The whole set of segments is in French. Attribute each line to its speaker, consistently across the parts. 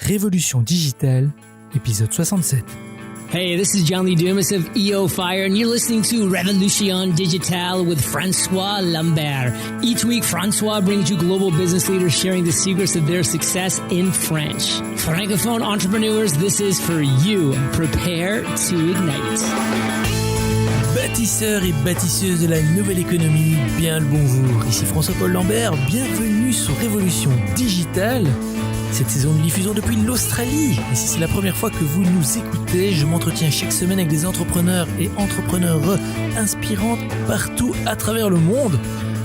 Speaker 1: Révolution digitale, épisode 67.
Speaker 2: Hey, this is John Lee Dumas of EO Fire, and you're listening to Revolution Digital with Francois Lambert. Each week, Francois brings you global business leaders sharing the secrets of their success in French. Francophone entrepreneurs, this is for you. Prepare to ignite.
Speaker 1: Bâtisseurs et bâtisseuses de la nouvelle économie, bien le bonjour. Ici François-Paul Lambert, bienvenue sur Révolution Digitale. Cette saison, nous diffusons depuis l'Australie. Et si c'est la première fois que vous nous écoutez, je m'entretiens chaque semaine avec des entrepreneurs et entrepreneurs inspirantes partout à travers le monde.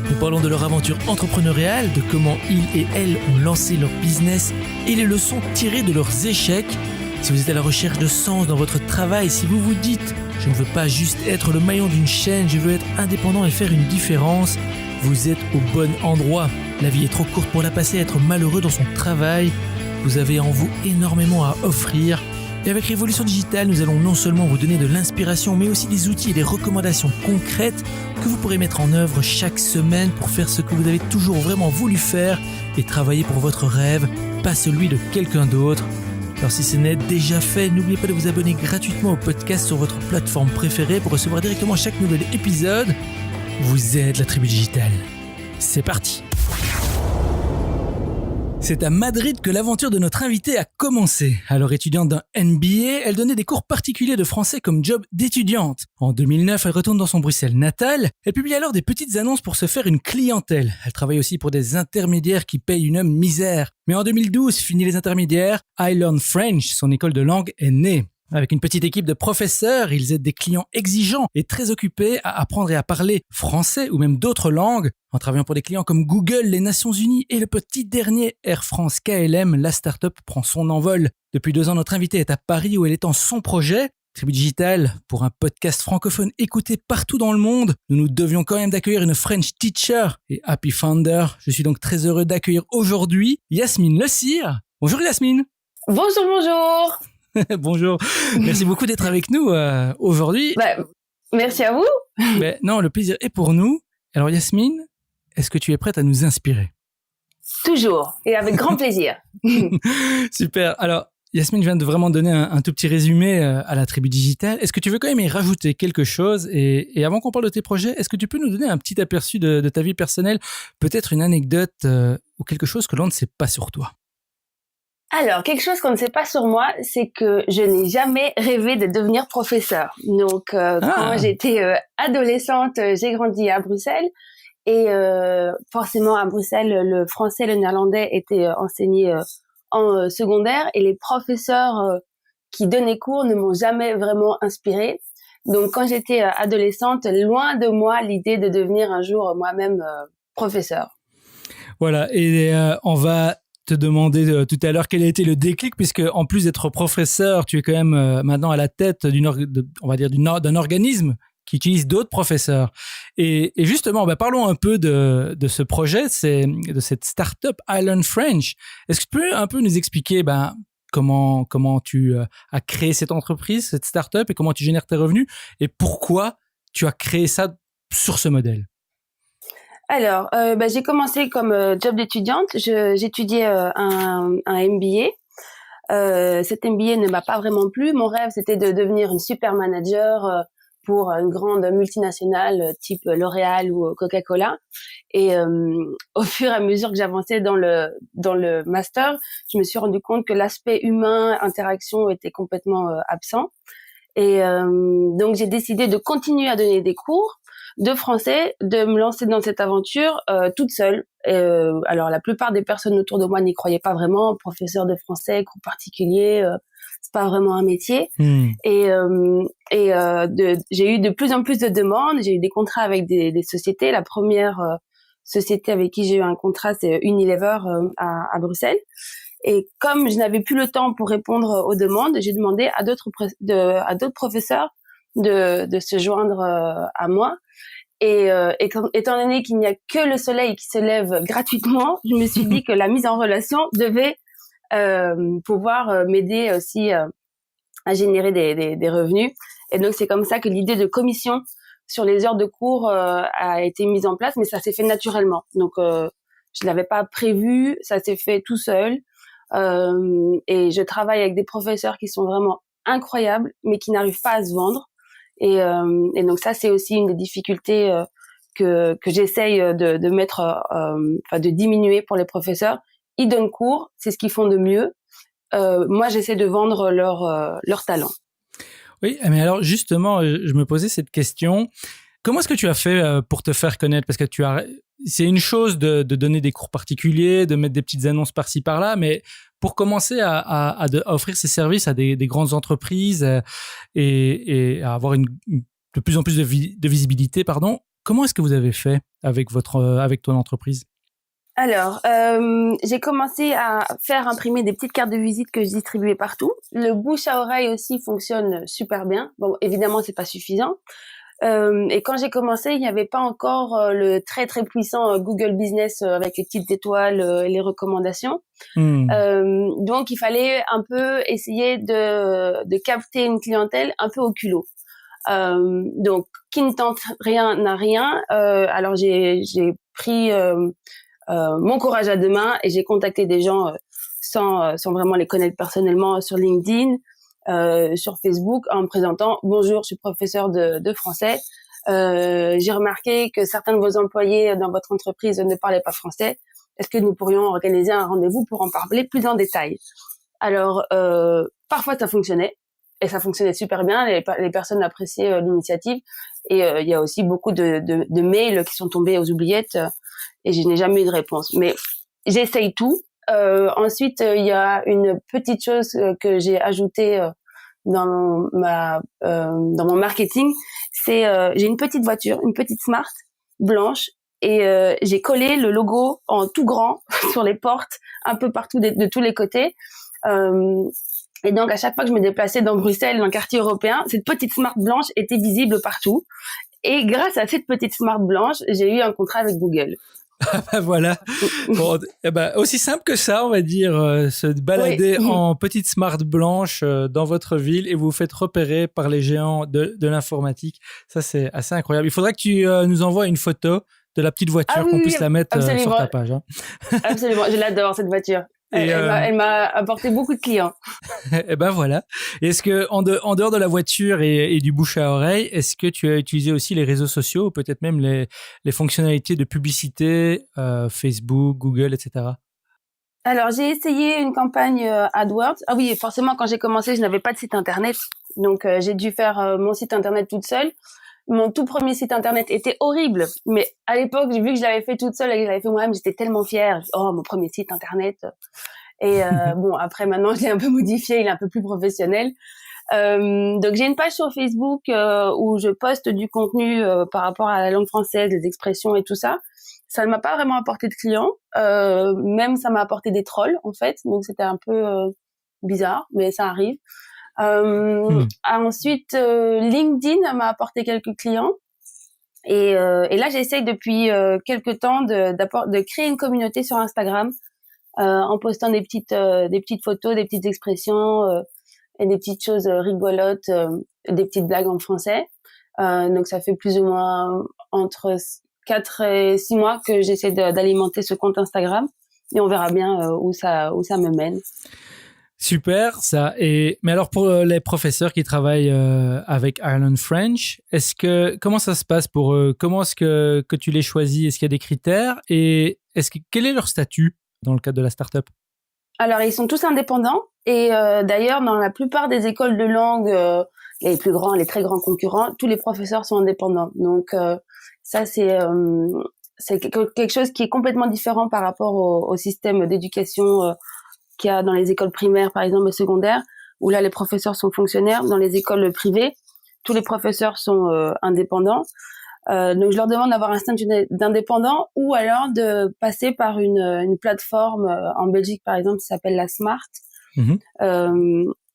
Speaker 1: Nous parlons de leur aventure entrepreneuriale, de comment ils et elles ont lancé leur business et les leçons tirées de leurs échecs. Si vous êtes à la recherche de sens dans votre travail, si vous vous dites « Je ne veux pas juste être le maillon d'une chaîne, je veux être indépendant et faire une différence », vous êtes au bon endroit. La vie est trop courte pour la passer à être malheureux dans son travail. Vous avez en vous énormément à offrir. Et avec Révolution Digitale, nous allons non seulement vous donner de l'inspiration, mais aussi des outils et des recommandations concrètes que vous pourrez mettre en œuvre chaque semaine pour faire ce que vous avez toujours vraiment voulu faire et travailler pour votre rêve, pas celui de quelqu'un d'autre. Alors si ce n'est déjà fait, n'oubliez pas de vous abonner gratuitement au podcast sur votre plateforme préférée pour recevoir directement chaque nouvel épisode. Vous êtes la tribu digitale. C'est parti. C'est à Madrid que l'aventure de notre invitée a commencé. Alors étudiante d'un MBA, elle donnait des cours particuliers de français comme job d'étudiante. En 2009, elle retourne dans son Bruxelles natal. Elle publie alors des petites annonces pour se faire une clientèle. Elle travaille aussi pour des intermédiaires qui payent une misère. Mais en 2012, fini les intermédiaires, I Learn French, son école de langue, est née. Avec une petite équipe de professeurs, ils aident des clients exigeants et très occupés à apprendre et à parler français ou même d'autres langues. En travaillant pour des clients comme Google, les Nations Unies et le petit dernier Air France KLM, la start-up prend son envol. Depuis 2 ans, notre invitée est à Paris où elle est en son projet. Tribu Digital, pour un podcast francophone écouté partout dans le monde, nous devions quand même d'accueillir une French teacher et happy founder. Je suis donc très heureux d'accueillir aujourd'hui Yasmine Le Cire. Bonjour Yasmine.
Speaker 3: Bonjour.
Speaker 1: Bonjour, merci beaucoup d'être avec nous aujourd'hui.
Speaker 3: Merci à vous.
Speaker 1: Non, le plaisir est pour nous. Alors Yasmine, est-ce que tu es prête à nous inspirer?
Speaker 3: Toujours, et avec grand plaisir.
Speaker 1: Super, alors Yasmine vient de vraiment donner un tout petit résumé à la tribu digitale. Est-ce que tu veux quand même y rajouter quelque chose et avant qu'on parle de tes projets, est-ce que tu peux nous donner un petit aperçu de ta vie personnelle, peut-être une anecdote ou quelque chose que l'on ne sait pas sur toi?
Speaker 3: Alors, quelque chose qu'on ne sait pas sur moi, c'est que je n'ai jamais rêvé de devenir professeur. Donc, quand j'étais adolescente, j'ai grandi à Bruxelles et forcément à Bruxelles, le français et le néerlandais étaient enseignés en secondaire et les professeurs qui donnaient cours ne m'ont jamais vraiment inspirée. Donc, quand j'étais adolescente, loin de moi l'idée de devenir un jour moi-même professeur.
Speaker 1: Voilà, et on va te demander tout à l'heure quel a été le déclic, puisque en plus d'être professeur, tu es quand même maintenant à la tête d'un organisme qui utilise d'autres professeurs. Et justement, parlons un peu de ce projet, de cette start-up I Learn French. Est-ce que tu peux un peu nous expliquer comment tu as créé cette entreprise, cette start-up, et comment tu génères tes revenus, et pourquoi tu as créé ça sur ce modèle?
Speaker 3: Alors, j'ai commencé comme job d'étudiante. J'étudiais un MBA. Cet MBA ne m'a pas vraiment plu. Mon rêve, c'était de devenir une super manager pour une grande multinationale type L'Oréal ou Coca-Cola. Et au fur et à mesure que j'avançais dans le master, je me suis rendu compte que l'aspect humain, interaction était complètement absent. Et donc, j'ai décidé de continuer à donner des cours de français, de me lancer dans cette aventure toute seule. Alors, la plupart des personnes autour de moi n'y croyaient pas vraiment. Professeur de français, cours particulier, c'est pas vraiment un métier. Et j'ai eu de plus en plus de demandes. J'ai eu des contrats avec des sociétés. La première société avec qui j'ai eu un contrat, c'est Unilever à Bruxelles. Et comme je n'avais plus le temps pour répondre aux demandes, j'ai demandé à d'autres professeurs de se joindre à moi. Et étant donné qu'il n'y a que le soleil qui se lève gratuitement, je me suis dit que la mise en relation devait pouvoir m'aider aussi à générer des revenus. Et donc, c'est comme ça que l'idée de commission sur les heures de cours a été mise en place, mais ça s'est fait naturellement. Donc, je l'avais pas prévu, ça s'est fait tout seul. Et je travaille avec des professeurs qui sont vraiment incroyables, mais qui n'arrivent pas à se vendre. Et donc ça, c'est aussi une des difficultés que j'essaye de mettre, de diminuer pour les professeurs. Ils donnent cours, c'est ce qu'ils font de mieux. Moi, j'essaie de vendre leur talent.
Speaker 1: Oui, mais alors justement, je me posais cette question. Comment est-ce que tu as fait pour te faire connaître? Parce que c'est une chose de donner des cours particuliers, de mettre des petites annonces par-ci par-là, mais pour commencer à offrir ces services à des grandes entreprises et à avoir de plus en plus de visibilité, pardon, comment est-ce que vous avez fait avec ton entreprise?
Speaker 3: Alors, j'ai commencé à faire imprimer des petites cartes de visite que je distribuais partout. Le bouche à oreille aussi fonctionne super bien. Bon, évidemment, c'est pas suffisant. Et quand j'ai commencé, il n'y avait pas encore le très très puissant Google Business avec les petites étoiles et les recommandations. Donc, il fallait un peu essayer de capter une clientèle un peu au culot. Donc, qui ne tente rien n'a rien. Alors, j'ai pris mon courage à deux mains et j'ai contacté des gens sans vraiment les connaître personnellement sur LinkedIn, sur Facebook, en me présentant: bonjour, je suis professeur de français. J'ai remarqué que certains de vos employés dans votre entreprise ne parlaient pas français. Est-ce que nous pourrions organiser un rendez-vous pour en parler plus en détail? Alors, parfois ça fonctionnait, et ça fonctionnait super bien. Les personnes appréciaient l'initiative, et il y a aussi beaucoup de mails qui sont tombés aux oubliettes, et je n'ai jamais eu de réponse. Mais j'essaye tout. Ensuite, il y a une petite chose que j'ai ajoutée dans mon marketing, c'est j'ai une petite voiture, une petite Smart blanche, et j'ai collé le logo en tout grand sur les portes, un peu partout de tous les côtés. Et donc, à chaque fois que je me déplaçais dans Bruxelles, dans le quartier européen, cette petite Smart blanche était visible partout. Et grâce à cette petite Smart blanche, j'ai eu un contrat avec Google.
Speaker 1: Ah bah voilà. Bon, aussi simple que ça, on va dire, se balader en petite Smart blanche dans votre ville et vous vous faites repérer par les géants de l'informatique. Ça, c'est assez incroyable. Il faudrait que tu nous envoies une photo de la petite voiture, qu'on puisse la mettre sur ta page. Hein.
Speaker 3: Absolument, je l'adore cette voiture. Elle m'a apporté beaucoup de clients.
Speaker 1: Et ben voilà. Est-ce que en dehors de la voiture et du bouche à oreille, est-ce que tu as utilisé aussi les réseaux sociaux, ou peut-être même les fonctionnalités de publicité, Facebook, Google, etc.
Speaker 3: Alors, j'ai essayé une campagne AdWords. Ah oui, forcément, quand j'ai commencé, je n'avais pas de site internet, donc j'ai dû faire mon site internet toute seule. Mon tout premier site internet était horrible, mais à l'époque, vu que je l'avais fait toute seule et que je l'avais fait moi-même, j'étais tellement fière. Oh, mon premier site internet. Et bon, après, maintenant, je l'ai un peu modifié, il est un peu plus professionnel. Donc, j'ai une page sur Facebook où je poste du contenu par rapport à la langue française, les expressions et tout ça. Ça ne m'a pas vraiment apporté de clients. Même, ça m'a apporté des trolls, en fait. Donc, c'était un peu bizarre, mais ça arrive. Ensuite, LinkedIn m'a apporté quelques clients, et là j'essaye depuis quelques temps de créer une communauté sur Instagram en postant des petites photos, des petites expressions et des petites choses rigolotes, des petites blagues en français. Donc ça fait plus ou moins entre 4 et 6 mois que j'essaie d'alimenter ce compte Instagram, et on verra bien où ça me mène.
Speaker 1: Super, ça. Mais alors, pour les professeurs qui travaillent avec Ireland French, comment ça se passe pour eux? Comment est-ce que tu les choisis? Est-ce qu'il y a des critères? Et quel est leur statut dans le cadre de la start-up?
Speaker 3: Alors, ils sont tous indépendants, et d'ailleurs, dans la plupart des écoles de langue, les très grands concurrents, tous les professeurs sont indépendants. Donc, ça, c'est quelque chose qui est complètement différent par rapport au système d'éducation qu'il y a dans les écoles primaires, par exemple, et secondaires, où là, les professeurs sont fonctionnaires. Dans les écoles privées, tous les professeurs sont indépendants. Donc, je leur demande d'avoir un statut d'indépendant, ou alors de passer par une plateforme en Belgique, par exemple, qui s'appelle la Smart.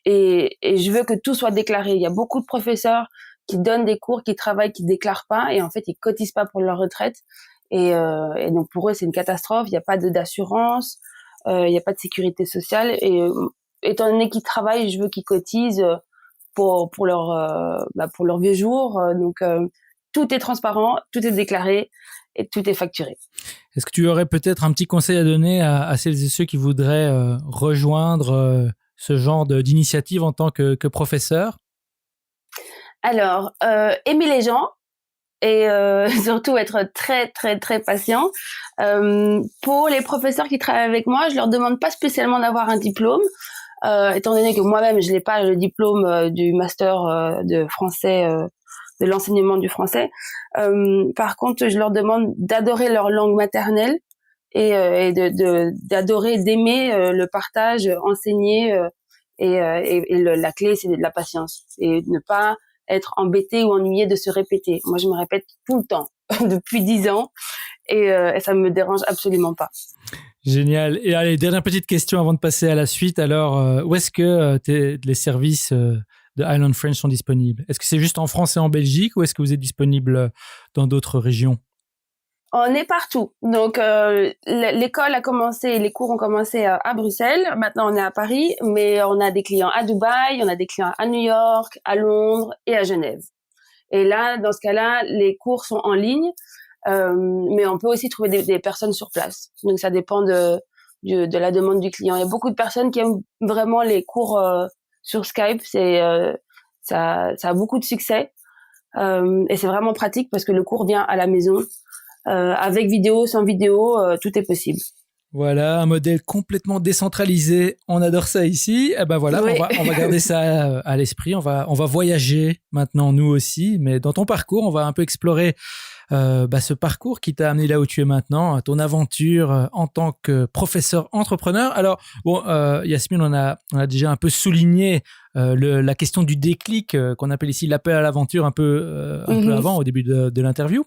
Speaker 3: Et je veux que tout soit déclaré. Il y a beaucoup de professeurs qui donnent des cours, qui travaillent, qui déclarent pas, et en fait, ils cotisent pas pour leur retraite. Et donc, pour eux, c'est une catastrophe. Il n'y a pas d'assurance. Il n'y a pas de sécurité sociale, et étant donné qu'ils travaillent, je veux qu'ils cotisent pour leur vieux jour. Donc tout est transparent, tout est déclaré, et tout est facturé.
Speaker 1: Est-ce que tu aurais peut-être un petit conseil à donner à celles et ceux qui voudraient rejoindre ce genre d'initiative en tant que professeur?
Speaker 3: Alors, aimer les gens et surtout être très très très patient. Pour les professeurs qui travaillent avec moi, je leur demande pas spécialement d'avoir un diplôme, étant donné que moi-même je n'ai pas le diplôme du master de français, de l'enseignement du français. Par contre, je leur demande d'adorer leur langue maternelle et d'adorer, d'aimer le partage, enseigner la clé c'est de la patience et ne pas être embêté ou ennuyé de se répéter. Moi, je me répète tout le temps depuis 10 ans et ça me dérange absolument pas.
Speaker 1: Génial. Et allez, dernière petite question avant de passer à la suite. Alors, où est-ce que les services de Island French sont disponibles? Est-ce que c'est juste en France et en Belgique ou est-ce que vous êtes disponible dans d'autres régions?
Speaker 3: On est partout. Donc, l'école a commencé, les cours ont commencé à Bruxelles. Maintenant, on est à Paris, mais on a des clients à Dubaï, on a des clients à New York, à Londres et à Genève. Et là, dans ce cas-là, les cours sont en ligne, mais on peut aussi trouver des personnes sur place. Donc, ça dépend de la demande du client. Il y a beaucoup de personnes qui aiment vraiment les cours sur Skype. Ça a beaucoup de succès et c'est vraiment pratique parce que le cours vient à la maison. Avec vidéo, sans vidéo, tout est possible.
Speaker 1: Voilà, un modèle complètement décentralisé. On adore ça ici. Eh ben voilà, oui. on va garder ça à l'esprit. On va voyager maintenant nous aussi. Mais dans ton parcours, on va un peu explorer ce parcours qui t'a amené là où tu es maintenant, ton aventure en tant que professeur entrepreneur. Alors bon, Yasmine, on a déjà un peu souligné la question du déclic qu'on appelle ici l'appel à l'aventure un peu avant, au début de l'interview.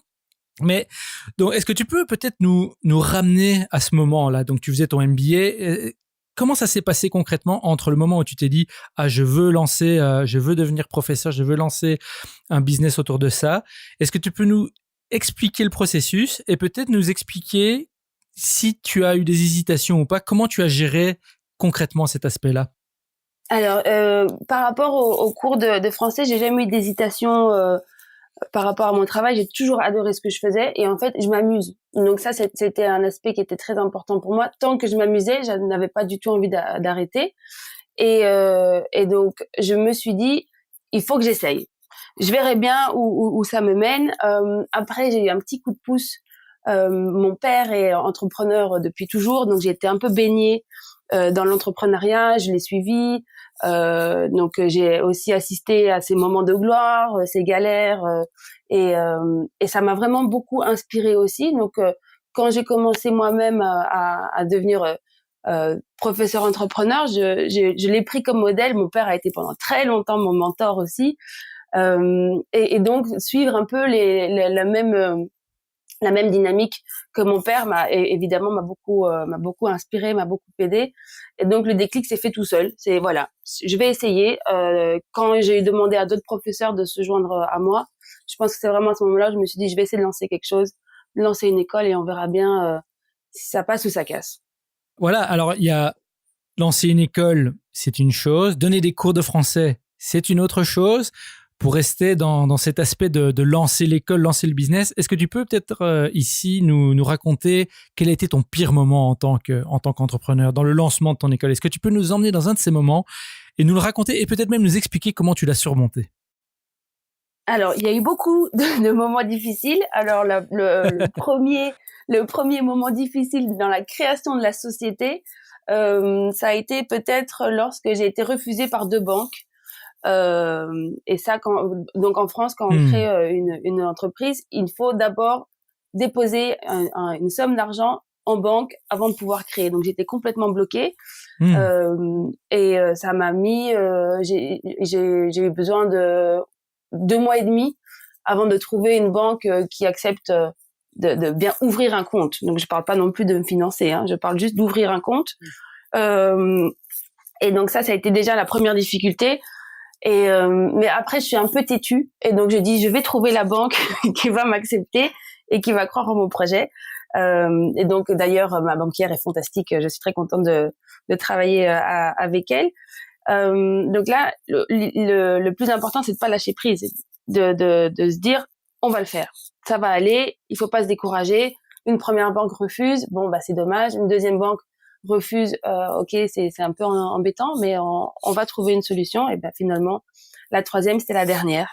Speaker 1: Mais donc, est-ce que tu peux peut-être nous ramener à ce moment-là? Donc, tu faisais ton MBA. Comment ça s'est passé concrètement entre le moment où tu t'es dit je veux devenir professeur, je veux lancer un business autour de ça. Est-ce que tu peux nous expliquer le processus et peut-être nous expliquer si tu as eu des hésitations ou pas? Comment tu as géré concrètement cet aspect-là?
Speaker 3: Alors, par rapport au cours de français, j'ai jamais eu d'hésitation. Par rapport à mon travail, j'ai toujours adoré ce que je faisais et en fait, je m'amuse. Donc ça, c'était un aspect qui était très important pour moi. Tant que je m'amusais, je n'avais pas du tout envie d'arrêter. Et donc, je me suis dit, il faut que j'essaye. Je verrai bien où ça me mène. Après, j'ai eu un petit coup de pouce. Mon père est entrepreneur depuis toujours, donc j'ai été un peu baignée dans l'entrepreneuriat. Je l'ai suivi. Donc j'ai aussi assisté à ces moments de gloire, ces galères et ça m'a vraiment beaucoup inspirée aussi. Donc quand j'ai commencé moi-même à devenir professeur entrepreneur, je l'ai pris comme modèle. Mon père a été pendant très longtemps mon mentor aussi et donc suivre un peu la même dynamique que mon père m'a beaucoup inspiré, m'a beaucoup aidé. Et donc le déclic s'est fait tout seul. C'est voilà, je vais essayer. Quand j'ai demandé à d'autres professeurs de se joindre à moi, je pense que c'est vraiment à ce moment-là, je me suis dit je vais essayer de lancer quelque chose, de lancer une école et on verra bien si ça passe ou ça casse.
Speaker 1: Voilà, alors il y a lancer une école, c'est une chose, donner des cours de français, c'est une autre chose. Pour rester dans cet aspect de lancer l'école, lancer le business, est-ce que tu peux peut-être ici nous raconter quel a été ton pire moment en tant qu'entrepreneur dans le lancement de ton école? Est-ce que tu peux nous emmener dans un de ces moments et nous le raconter et peut-être même nous expliquer comment tu l'as surmonté?
Speaker 3: Alors, il y a eu beaucoup de moments difficiles. Alors, le premier moment difficile dans la création de la société, ça a été peut-être lorsque j'ai été refusée par 2 banques. Et ça, donc en France, quand on crée une entreprise, il faut d'abord déposer une somme d'argent en banque avant de pouvoir créer. Donc j'étais complètement bloquée et ça m'a mis. J'ai eu besoin de 2 mois et demi avant de trouver une banque qui accepte de bien ouvrir un compte. Donc je parle pas non plus de me financer, hein, je parle juste d'ouvrir un compte. Et donc ça a été déjà la première difficulté. Et mais après je suis un peu têtue et donc je dis je vais trouver la banque qui va m'accepter et qui va croire en mon projet. Et donc d'ailleurs ma banquière est fantastique, je suis très contente de travailler avec elle. Donc là le plus important c'est de pas lâcher prise, de se dire on va le faire. Ça va aller, il faut pas se décourager. Une première banque refuse, bon bah c'est dommage. Une deuxième banque refuse, ok, c'est un peu embêtant, mais on va trouver une solution. Et ben finalement, la troisième, c'était la dernière.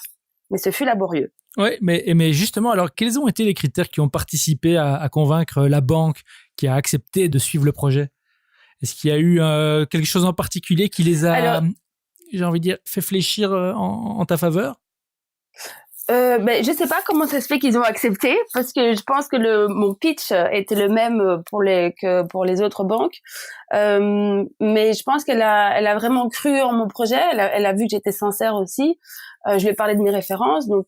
Speaker 3: Mais ce fut laborieux.
Speaker 1: Oui, mais justement, alors quels ont été les critères qui ont participé à convaincre la banque qui a accepté de suivre le projet? Est-ce qu'il y a eu quelque chose en particulier qui les a, j'ai envie de dire, fait fléchir en ta faveur?
Speaker 3: Je sais pas comment ça se fait qu'ils ont accepté, parce que je pense que mon pitch était le même que pour les autres banques. Mais je pense qu'elle a vraiment cru en mon projet. Elle a vu que j'étais sincère aussi. Je lui ai parlé de mes références, donc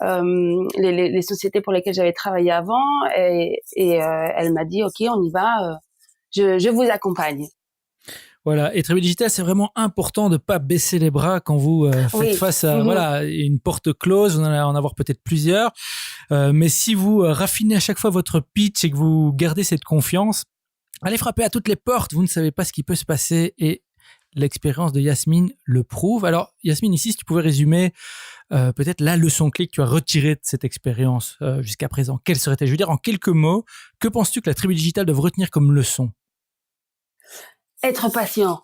Speaker 3: les sociétés pour lesquelles j'avais travaillé avant, et elle m'a dit ok, on y va. Je vous accompagne.
Speaker 1: Voilà, et Tribu Digital, c'est vraiment important de pas baisser les bras quand vous faites face à une porte close. Vous allez en avoir peut-être plusieurs, mais si vous raffinez à chaque fois votre pitch et que vous gardez cette confiance, allez frapper à toutes les portes. Vous ne savez pas ce qui peut se passer et l'expérience de Yasmine le prouve. Alors Yasmine, ici, si tu pouvais résumer peut-être la leçon clé que tu as retirée de cette expérience jusqu'à présent, quelle serait-elle? Je veux dire, en quelques mots, que penses-tu que la Tribu Digital doit retenir comme leçon?
Speaker 3: Être patient.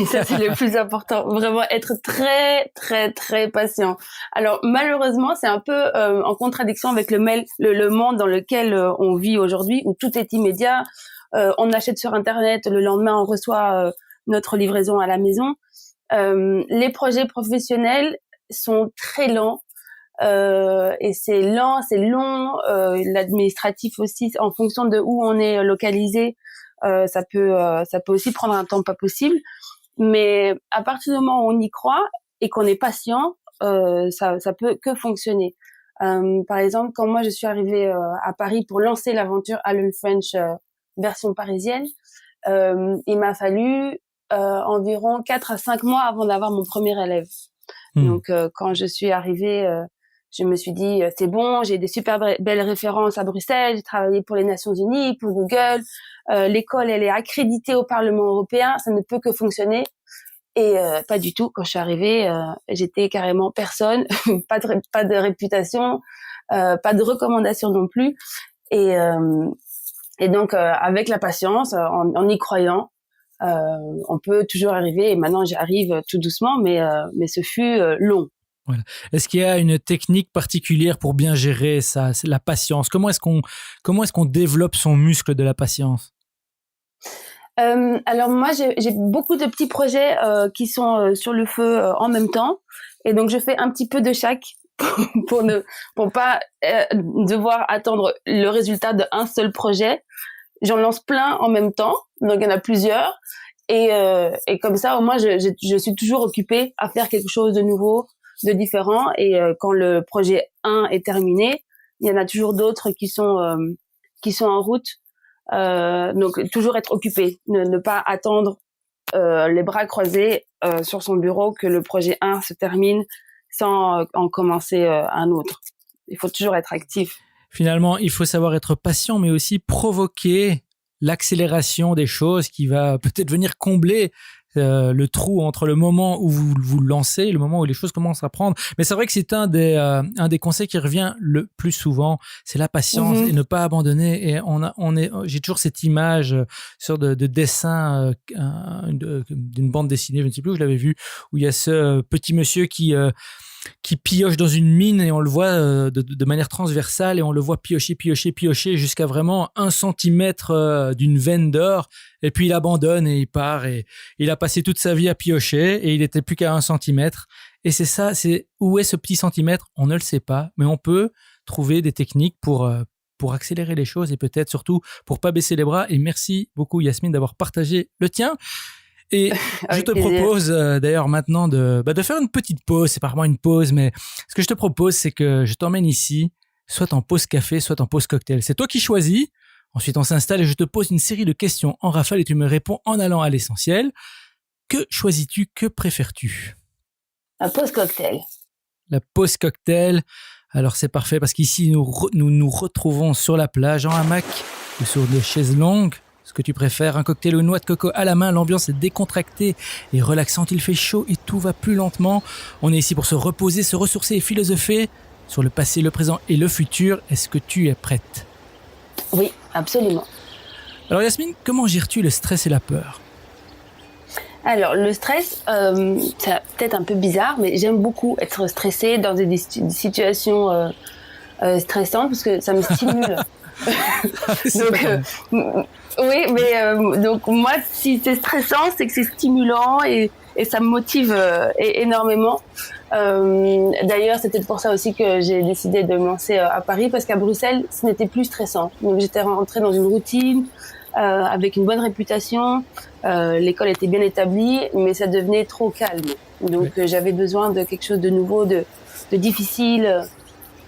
Speaker 3: Ça, c'est le plus important. Vraiment, être très, très, très patient. Alors, malheureusement, c'est un peu en contradiction avec le monde dans lequel on vit aujourd'hui, où tout est immédiat. On achète sur Internet, le lendemain, on reçoit notre livraison à la maison. Les projets professionnels sont très lents. Et c'est lent, c'est long. L'administratif aussi, en fonction de où on est localisé, ça peut aussi prendre un temps pas possible, mais à partir du moment où on y croit et qu'on est patient, ça peut que fonctionner. Par exemple, quand moi je suis arrivée à Paris pour lancer l'aventure Allen French version parisienne, il m'a fallu environ 4 à 5 mois avant d'avoir mon premier élève. Donc quand je suis arrivée, je me suis dit c'est bon, j'ai des super belles références à Bruxelles, j'ai travaillé pour les Nations Unies, pour Google, l'école elle est accréditée au Parlement européen, ça ne peut que fonctionner. Et pas du tout. Quand je suis arrivée, j'étais carrément personne, pas de réputation, pas de recommandation non plus. Et donc avec la patience, en y croyant, on peut toujours arriver. Et maintenant j'arrive tout doucement, mais ce fut long.
Speaker 1: Voilà. Est-ce qu'il y a une technique particulière pour bien gérer ça, la patience? Comment est-ce qu'on développe son muscle de la patience?
Speaker 3: Alors moi, j'ai beaucoup de petits projets qui sont sur le feu en même temps, et donc je fais un petit peu de chaque pour pas devoir attendre le résultat d'un seul projet. J'en lance plein en même temps, donc il y en a plusieurs, et comme ça au moins je suis toujours occupée à faire quelque chose de nouveau, de différent, et quand le projet 1 est terminé, il y en a toujours d'autres qui sont en route. Donc toujours être occupé, ne pas attendre les bras croisés sur son bureau que le projet 1 se termine sans en commencer un autre. Il faut toujours être actif.
Speaker 1: Finalement, il faut savoir être patient, mais aussi provoquer l'accélération des choses qui va peut-être venir combler le trou entre le moment où vous lancez et le moment où les choses commencent à prendre. Mais c'est vrai que c'est un des conseils qui revient le plus souvent, c'est la patience et ne pas abandonner. Et j'ai toujours cette image sur de dessin d'une bande dessinée, je ne sais plus où je l'avais vu, où il y a ce petit monsieur qui pioche dans une mine et on le voit de manière transversale et on le voit piocher jusqu'à vraiment 1 centimètre d'une veine d'or, et puis il abandonne et il part, et il a passé toute sa vie à piocher et il n'était plus qu'à 1 centimètre. Et c'est ça, c'est où est ce petit centimètre? On ne le sait pas, mais on peut trouver des techniques pour accélérer les choses et peut-être surtout pour pas baisser les bras. Et merci beaucoup Yasmine d'avoir partagé le tien. Et je te propose d'ailleurs maintenant de faire une petite pause. C'est pas vraiment une pause, mais ce que je te propose, c'est que je t'emmène ici, soit en pause café, soit en pause cocktail. C'est toi qui choisis. Ensuite, on s'installe et je te pose une série de questions en rafale et tu me réponds en allant à l'essentiel. Que choisis-tu? Que préfères-tu?
Speaker 3: La pause cocktail.
Speaker 1: La pause cocktail. Alors c'est parfait parce qu'ici, nous retrouvons sur la plage, en hamac ou sur des chaises longues. Ce que tu préfères, un cocktail aux noix de coco à la main, l'ambiance est décontractée et relaxante, il fait chaud et tout va plus lentement. On est ici pour se reposer, se ressourcer et philosopher. sur le passé, le présent et le futur. Est-ce que tu es prête?
Speaker 3: Oui, absolument.
Speaker 1: Alors Yasmine, comment gères-tu le stress et la peur?
Speaker 3: Alors, le stress, c'est peut-être un peu bizarre, mais j'aime beaucoup être stressée dans des situations stressantes parce que ça me stimule. Oui, mais donc moi, si c'est stressant, c'est que c'est stimulant et ça me motive énormément. D'ailleurs, c'était pour ça aussi que j'ai décidé de me lancer à Paris, parce qu'à Bruxelles, ce n'était plus stressant. Donc j'étais rentrée dans une routine avec une bonne réputation. L'école était bien établie, mais ça devenait trop calme. Donc j'avais besoin de quelque chose de nouveau, de difficile.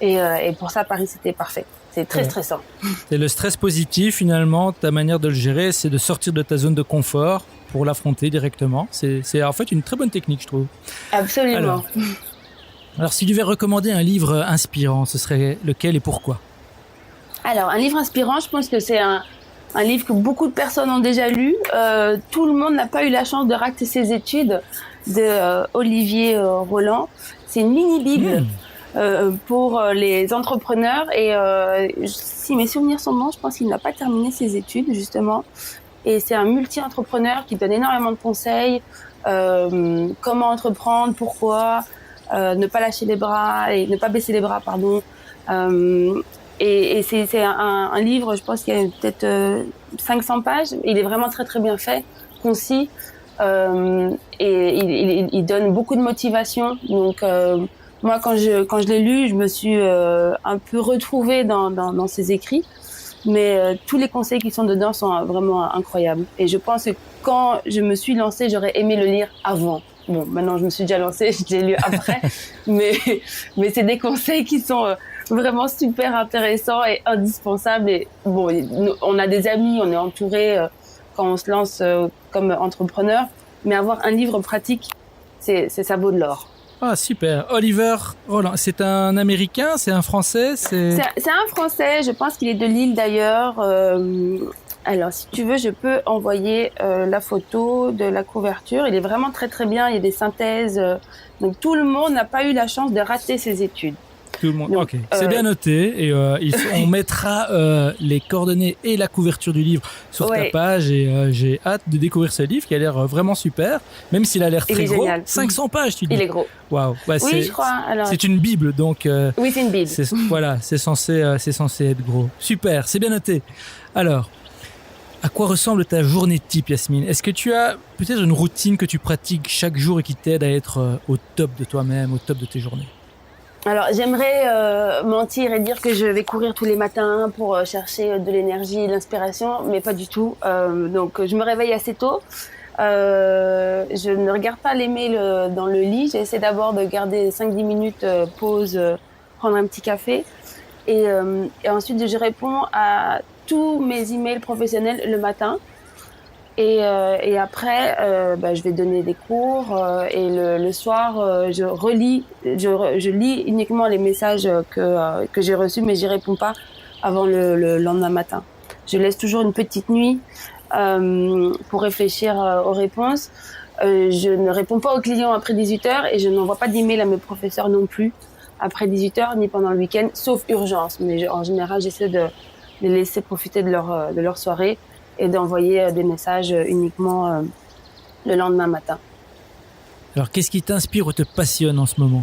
Speaker 3: Et pour ça, Paris, c'était parfait. C'est très stressant.
Speaker 1: Et le stress positif, finalement, ta manière de le gérer, c'est de sortir de ta zone de confort pour l'affronter directement. C'est en fait une très bonne technique, je trouve.
Speaker 3: Absolument.
Speaker 1: Alors, si tu devais recommander un livre inspirant, ce serait lequel et pourquoi?
Speaker 3: Alors, un livre inspirant, je pense que c'est un livre que beaucoup de personnes ont déjà lu. Tout le monde n'a pas eu la chance de rater ses études, de Olivier Roland. C'est une mini-bible. Pour les entrepreneurs, et si mes souvenirs sont bons, je pense qu'il n'a pas terminé ses études justement, et c'est un multi-entrepreneur qui donne énormément de conseils, comment entreprendre, pourquoi, ne pas lâcher les bras et ne pas baisser les bras, pardon. Et c'est un livre, je pense qu'il y a peut-être 500 pages. Il est vraiment très très bien fait, concis, et il donne beaucoup de motivation. Donc moi, quand je l'ai lu, je me suis un peu retrouvée dans ses écrits, mais tous les conseils qui sont dedans sont vraiment incroyables. Et je pense que quand je me suis lancée, j'aurais aimé le lire avant. Bon, maintenant je me suis déjà lancée, je l'ai lu après, mais c'est des conseils qui sont vraiment super intéressants et indispensables. Et bon, on a des amis, on est entouré quand on se lance comme entrepreneur, mais avoir un livre pratique, ça vaut de l'or.
Speaker 1: Ah, super. Oliver Roland, c'est un Américain, c'est un Français, c'est
Speaker 3: un Français, je pense qu'il est de Lille d'ailleurs. Alors, si tu veux, je peux envoyer la photo de la couverture. Il est vraiment très très bien, il y a des synthèses. Donc tout le monde n'a pas eu la chance de rater ses études.
Speaker 1: Tout le monde. Donc, ok, c'est bien noté, et on mettra les coordonnées et la couverture du livre sur ta page, et j'ai hâte de découvrir ce livre qui a l'air vraiment super, même s'il a l'air très gros. Génial. 500 pages, tu dis.
Speaker 3: Il est gros.
Speaker 1: Waouh. Bah,
Speaker 3: oui, je crois. Alors...
Speaker 1: C'est une bible, donc.
Speaker 3: Oui, c'est une bible.
Speaker 1: Voilà, c'est censé être gros. Super, c'est bien noté. Alors, à quoi ressemble ta journée type, Yasmine? Est-ce que tu as peut-être une routine que tu pratiques chaque jour et qui t'aide à être au top de toi-même, au top de tes journées?
Speaker 3: Alors, j'aimerais mentir et dire que je vais courir tous les matins pour chercher de l'énergie et de l'inspiration, mais pas du tout. Donc, je me réveille assez tôt. Je ne regarde pas les mails dans le lit. J'essaie d'abord de garder 5-10 minutes pause, prendre un petit café. Et ensuite, je réponds à tous mes emails professionnels le matin. Et après, je vais donner des cours, et le soir, je lis uniquement les messages que j'ai reçus, mais j'y réponds pas avant le lendemain matin. Je laisse toujours une petite nuit pour réfléchir aux réponses. Je ne réponds pas aux clients après 18h, et je n'envoie pas d'email à mes professeurs non plus après 18h ni pendant le week-end, sauf urgence. Mais en général, j'essaie de les laisser profiter de leur soirée et d'envoyer des messages uniquement le lendemain matin.
Speaker 1: Alors, qu'est-ce qui t'inspire ou te passionne en ce moment?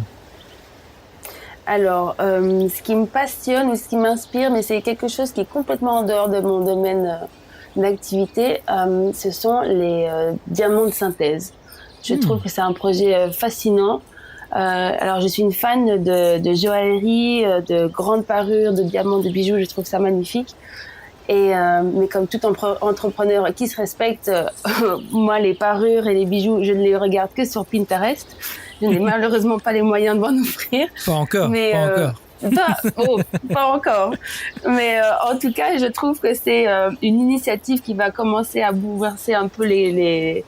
Speaker 3: Alors, ce qui me passionne ou ce qui m'inspire, mais c'est quelque chose qui est complètement en dehors de mon domaine d'activité, ce sont les diamants de synthèse. Je trouve que c'est un projet fascinant. Alors, je suis une fan de joaillerie, de grandes parures, de diamants, de bijoux. Je trouve ça magnifique. Mais comme tout entrepreneur qui se respecte, moi, les parures et les bijoux, je ne les regarde que sur Pinterest. Je n'ai malheureusement pas les moyens de m'en offrir.
Speaker 1: Pas encore, pas encore.
Speaker 3: Pas encore. Mais en tout cas, je trouve que c'est une initiative qui va commencer à bouleverser un peu les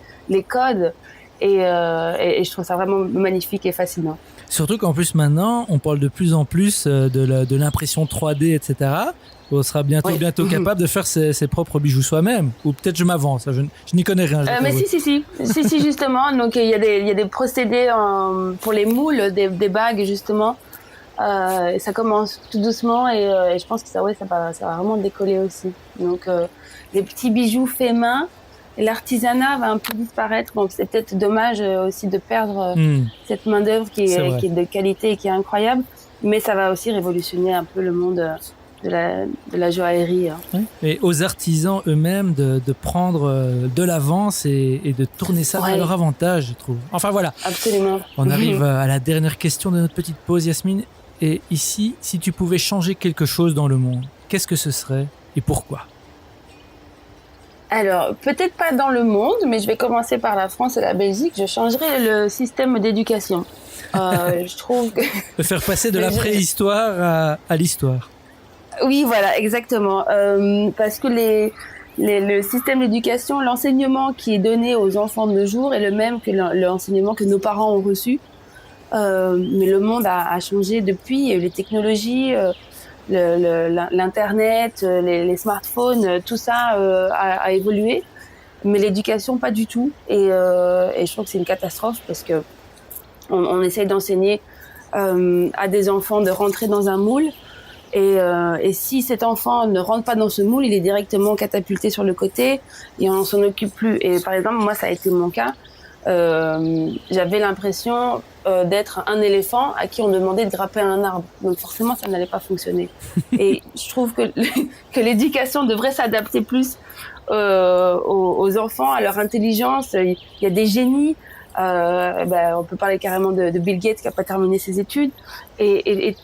Speaker 3: codes. Et je trouve ça vraiment magnifique et fascinant.
Speaker 1: Surtout qu'en plus maintenant, on parle de plus en plus de l'impression 3D, etc. On sera bientôt capable de faire ses propres bijoux soi-même. Ou peut-être je m'avance, je n'y connais rien.
Speaker 3: Mais si, justement. Donc il y a des procédés pour les moules des bagues, justement. Et ça commence tout doucement et je pense que ça va vraiment décoller aussi. Donc les petits bijoux faits main, et l'artisanat va un peu disparaître. Bon, c'est peut-être dommage aussi de perdre cette main d'œuvre qui est de qualité et qui est incroyable, mais ça va aussi révolutionner un peu le monde de la joaillerie.
Speaker 1: Oui. Et aux artisans eux-mêmes de prendre de l'avance et de tourner ça à leur avantage, je trouve. Enfin voilà.
Speaker 3: Absolument.
Speaker 1: On arrive à la dernière question de notre petite pause, Yasmine. Et ici, si tu pouvais changer quelque chose dans le monde, qu'est-ce que ce serait et pourquoi ?
Speaker 3: Alors, peut-être pas dans le monde, mais je vais commencer par la France et la Belgique. Je changerais le système d'éducation. Je trouve que...
Speaker 1: De faire passer de la préhistoire à l'histoire.
Speaker 3: Oui, voilà, exactement. Parce que le système d'éducation, l'enseignement qui est donné aux enfants de nos jours est le même que l'enseignement que nos parents ont reçu. Mais le monde a changé depuis. Il y a eu les technologies, l'internet, les smartphones, tout ça a évolué. Mais l'éducation, pas du tout. Et je trouve que c'est une catastrophe parce que on essaye d'enseigner à des enfants de rentrer dans un moule. Et si cet enfant ne rentre pas dans ce moule, il est directement catapulté sur le côté et on s'en occupe plus. Et par exemple, moi, ça a été mon cas. J'avais l'impression d'être un éléphant à qui on demandait de grimper un arbre. Donc forcément, ça n'allait pas fonctionner. Et je trouve que l'éducation devrait s'adapter plus aux enfants, à leur intelligence. Il y a des génies. On peut parler carrément de Bill Gates qui n'a pas terminé ses études. Et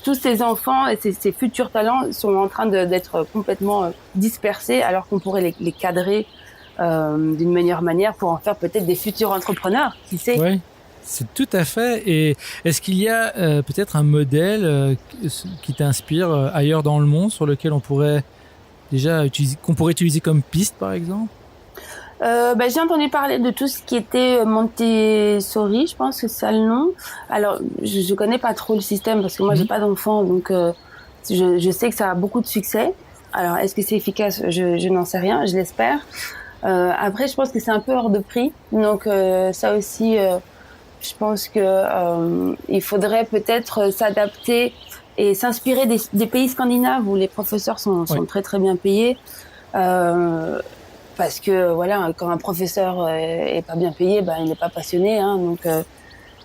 Speaker 3: tous ces enfants et ces futurs talents sont en train d'être complètement dispersés alors qu'on pourrait les cadrer d'une meilleure manière pour en faire peut-être des futurs entrepreneurs, qui sait.
Speaker 1: Oui, c'est tout à fait. Et est-ce qu'il y a peut-être un modèle qui t'inspire ailleurs dans le monde sur lequel on pourrait utiliser comme piste, par exemple?
Speaker 3: J'ai entendu parler de tout ce qui était Montessori, je pense que c'est ça le nom. Alors, je connais pas trop le système parce que moi j'ai pas d'enfant, donc je sais que ça a beaucoup de succès. Alors, est-ce que c'est efficace? Je n'en sais rien, je l'espère. Après, je pense que c'est un peu hors de prix, donc ça aussi, je pense que il faudrait peut-être s'adapter et s'inspirer des pays scandinaves où les professeurs sont très très bien payés. Parce que voilà, quand un professeur est pas bien payé, il n'est pas passionné, hein. Donc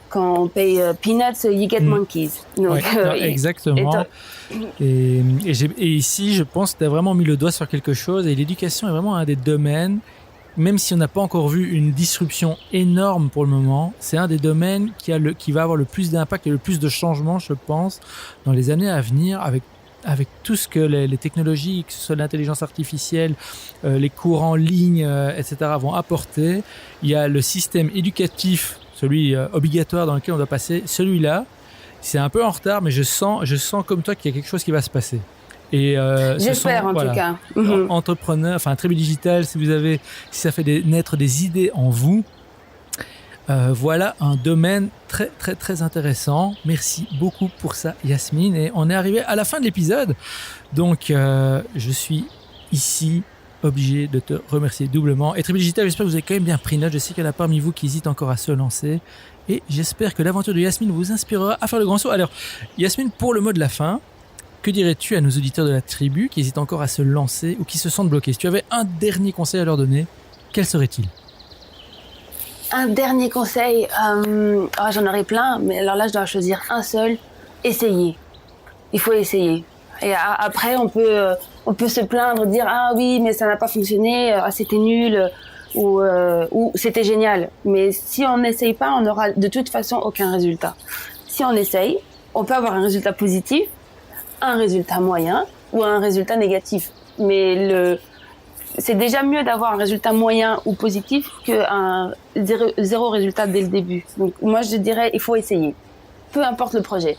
Speaker 3: quand on paye peanuts, you get monkeys. Donc,
Speaker 1: exactement. Et ici, je pense que tu as vraiment mis le doigt sur quelque chose. Et l'éducation est vraiment un des domaines, même si on n'a pas encore vu une disruption énorme pour le moment, c'est un des domaines qui va avoir le plus d'impact et le plus de changements, je pense, dans les années à venir, avec tout ce que les technologies, que ce soit l'intelligence artificielle, les cours en ligne, etc., vont apporter. Il y a le système éducatif, celui obligatoire dans lequel on doit passer. Celui-là, c'est un peu en retard, mais je sens comme toi qu'il y a quelque chose qui va se passer. Et
Speaker 3: j'espère en tout cas.
Speaker 1: Entrepreneurs, enfin Tribu Digital, si ça fait naître des idées en vous, voilà un domaine très très très intéressant. Merci beaucoup pour ça, Yasmine. Et on est arrivé à la fin de l'épisode, donc je suis ici obligé de te remercier doublement. Et Tribu Digital, j'espère que vous avez quand même bien pris note. Je sais qu'il y en a parmi vous qui hésitent encore à se lancer, et j'espère que l'aventure de Yasmine vous inspirera à faire le grand saut. Alors Yasmine, pour le mot de la fin, que dirais-tu à nos auditeurs de la tribu qui hésitent encore à se lancer ou qui se sentent bloqués? Si tu avais un dernier conseil à leur donner, quel serait-il?
Speaker 3: Un dernier conseil, j'en aurais plein, mais alors là je dois choisir un seul. Essayez. Il faut essayer. Et après on peut se plaindre, dire ah oui mais ça n'a pas fonctionné, c'était nul ou c'était génial. Mais si on n'essaye pas, on n'aura de toute façon aucun résultat. Si on essaye, on peut avoir un résultat positif, un résultat moyen ou un résultat négatif. Mais c'est déjà mieux d'avoir un résultat moyen ou positif qu'un zéro résultat dès le début. Donc moi je dirais il faut essayer, peu importe le projet.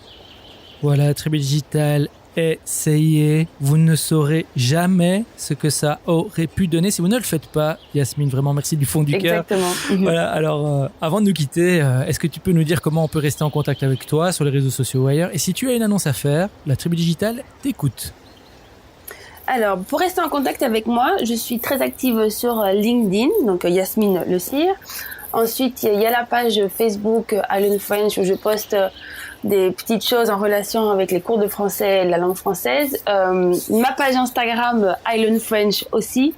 Speaker 1: Voilà, Tribu Digital, essayez. Vous ne saurez jamais ce que ça aurait pu donner si vous ne le faites pas. Yasmine, vraiment merci du fond du cœur.
Speaker 3: Exactement.
Speaker 1: Voilà, alors avant de nous quitter, est-ce que tu peux nous dire comment on peut rester en contact avec toi sur les réseaux sociaux ou ailleurs? Et si tu as une annonce à faire, la Tribu Digital t'écoute.
Speaker 3: Alors, pour rester en contact avec moi, je suis très active sur LinkedIn, donc Yasmine Le Cire. Ensuite, il y a la page Facebook Allen French où je poste des petites choses en relation avec les cours de français et la langue française. Ma page Instagram Island French aussi.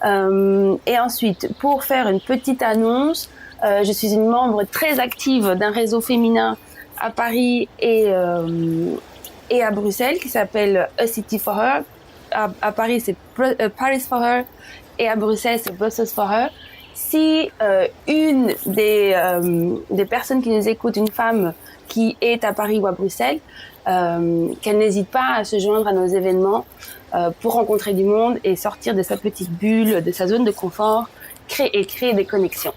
Speaker 3: Et ensuite, pour faire une petite annonce, je suis une membre très active d'un réseau féminin à Paris et à Bruxelles qui s'appelle A City for Her. À Paris, c'est Paris for Her et à Bruxelles, c'est Brussels for Her. Si une des personnes qui nous écoutent, une femme qui est à Paris ou à Bruxelles, qu'elle n'hésite pas à se joindre à nos événements pour rencontrer du monde et sortir de sa petite bulle, de sa zone de confort, créer des connexions.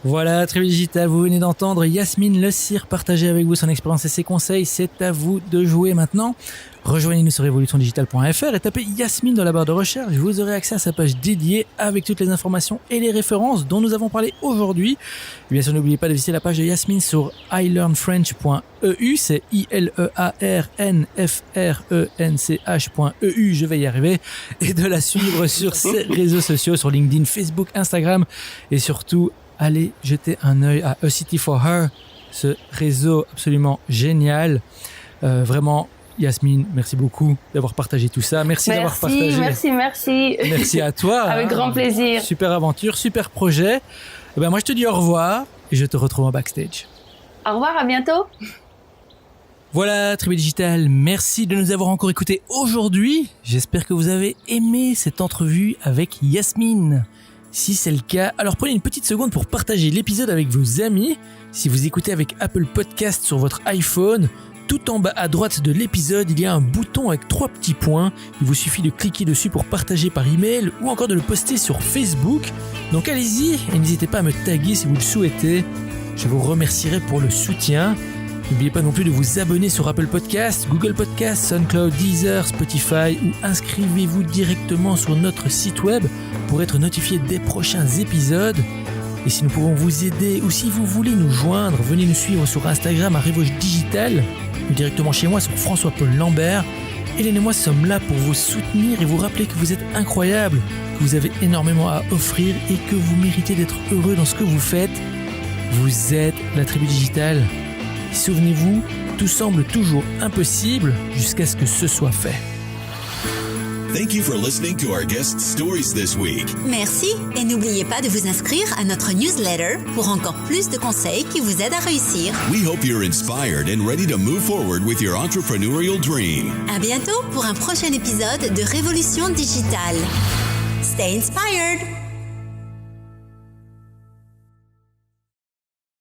Speaker 1: Voilà, Tribu Digital, vous venez d'entendre Yasmine Le Cire partager avec vous son expérience et ses conseils. C'est à vous de jouer maintenant. Rejoignez-nous sur revolutiondigital.fr et tapez Yasmine dans la barre de recherche. Vous aurez accès à sa page dédiée avec toutes les informations et les références dont nous avons parlé aujourd'hui. Et bien sûr, n'oubliez pas de visiter la page de Yasmine sur ilearnfrench.eu. C'est ilearnfrench.eu. Je vais y arriver. Et de la suivre sur ses réseaux sociaux, sur LinkedIn, Facebook, Instagram et surtout, allez jeter un œil à A City for Her, ce réseau absolument génial. Vraiment, Yasmine, merci beaucoup d'avoir partagé tout ça. Merci d'avoir partagé.
Speaker 3: Merci.
Speaker 1: Merci à toi.
Speaker 3: Avec grand plaisir.
Speaker 1: Super aventure, super projet. Et ben moi, je te dis au revoir et je te retrouve en backstage.
Speaker 3: Au revoir, à bientôt.
Speaker 1: Voilà, Tribu Digital, merci de nous avoir encore écoutés aujourd'hui. J'espère que vous avez aimé cette entrevue avec Yasmine. Si c'est le cas, alors prenez une petite seconde pour partager l'épisode avec vos amis. Si vous écoutez avec Apple Podcast sur votre iPhone, tout en bas à droite de l'épisode, il y a un bouton avec 3 petits points. Il vous suffit de cliquer dessus pour partager par email ou encore de le poster sur Facebook. Donc allez-y et n'hésitez pas à me taguer si vous le souhaitez. Je vous remercierai pour le soutien. N'oubliez pas non plus de vous abonner sur Apple Podcasts, Google Podcasts, SoundCloud, Deezer, Spotify ou inscrivez-vous directement sur notre site web pour être notifié des prochains épisodes. Et si nous pouvons vous aider ou si vous voulez nous joindre, venez nous suivre sur Instagram à Revolution Digital ou directement chez moi sur François-Paul Lambert. Hélène et moi sommes là pour vous soutenir et vous rappeler que vous êtes incroyable, que vous avez énormément à offrir et que vous méritez d'être heureux dans ce que vous faites. Vous êtes la Tribu Digitale. Souvenez-vous, tout semble toujours impossible jusqu'à ce que ce soit fait.
Speaker 4: Thank you for listening to our guest stories this week.
Speaker 5: Merci et n'oubliez pas de vous inscrire à notre newsletter pour encore plus de conseils qui vous aident à réussir.
Speaker 4: We hope you're inspired and ready to move forward with your entrepreneurial dream.
Speaker 5: À bientôt pour un prochain épisode de Révolution Digitale. Stay inspired!